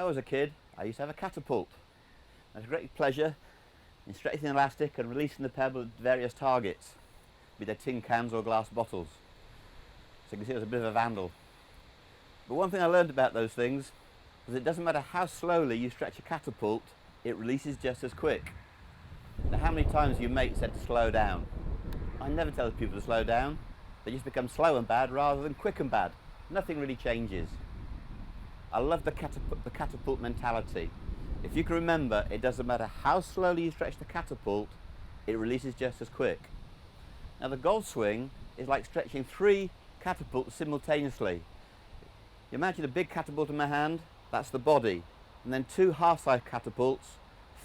was a kid, I used to have a catapult. I had a great pleasure in stretching the elastic and releasing the pebble at various targets, be they tin cans or glass bottles. So you can see I was a bit of a vandal. But one thing I learned about those things was it doesn't matter how slowly you stretch a catapult, it releases just as quick. Now, how many times have your mate said to slow down? I never tell people to slow down. They just become slow and bad rather than quick and bad. Nothing really changes. I love the catapult mentality. If you can remember, it doesn't matter how slowly you stretch the catapult, it releases just as quick. Now the golf swing is like stretching 3 catapults simultaneously. You imagine a big catapult in my hand, that's the body, and then 2 half-size catapults,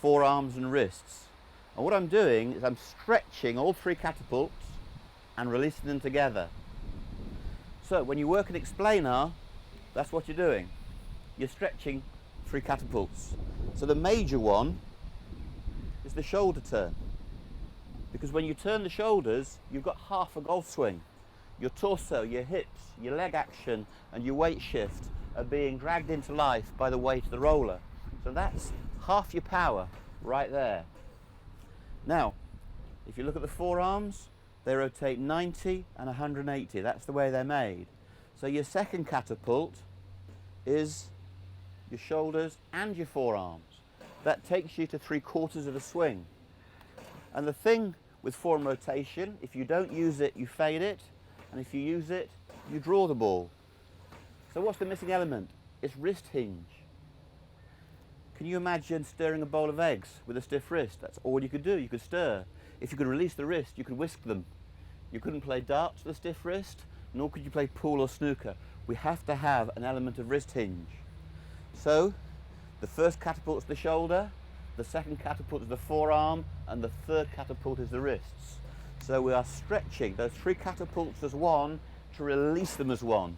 forearms and wrists. And what I'm doing is I'm stretching all 3 catapults and releasing them together. So when you work an explainer, that's what you're doing. You're stretching 3 catapults. So the major one is the shoulder turn. Because when you turn the shoulders, you've got half a golf swing. Your torso, your hips, your leg action and your weight shift are being dragged into life by the weight of the roller. So that's half your power right there. Now, if you look at the forearms, they rotate 90 and 180. That's the way they're made. So your second catapult is your shoulders and your forearms. That takes you to 3/4 of a swing. And the thing with forearm rotation, if you don't use it, you fade it. And if you use it, you draw the ball. So what's the missing element? It's wrist hinge. Can you imagine stirring a bowl of eggs with a stiff wrist? That's all you could do. You could stir. If you could release the wrist, you could whisk them. You couldn't play darts with a stiff wrist, nor could you play pool or snooker. We have to have an element of wrist hinge. So the first catapult is the shoulder, the second catapult is the forearm, and the third catapult is the wrists. So we are stretching those 3 catapults as one to release them as one.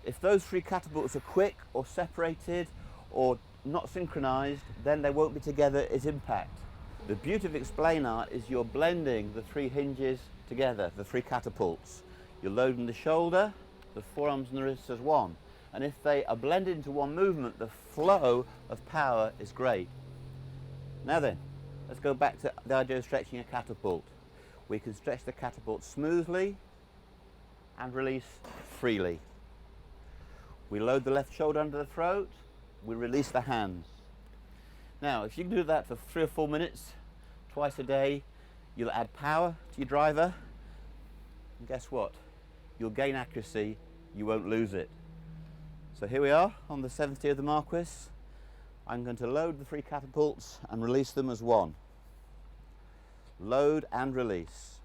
If those 3 catapults are quick or separated or not synchronized, then they won't be together as impact. The beauty of explainer is you're blending the 3 hinges together, the 3 catapults. You're loading the shoulder, the forearms and the wrists as one. And if they are blended into one movement, the flow of power is great. Now then, let's go back to the idea of stretching a catapult. We can stretch the catapult smoothly and release freely. We load the left shoulder under the throat, we release the hands. Now, if you can do that for 3 or 4 minutes, twice a day, you'll add power to your driver, and guess what? You'll gain accuracy, you won't lose it. So here we are on the 7th tee of the Marquis. I'm going to load the 3 catapults and release them as one. Load and release.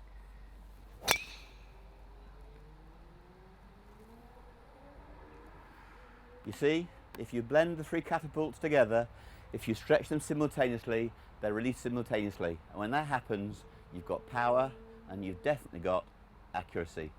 You see, if you blend the 3 catapults together, if you stretch them simultaneously, they release simultaneously. And when that happens, you've got power and you've definitely got accuracy.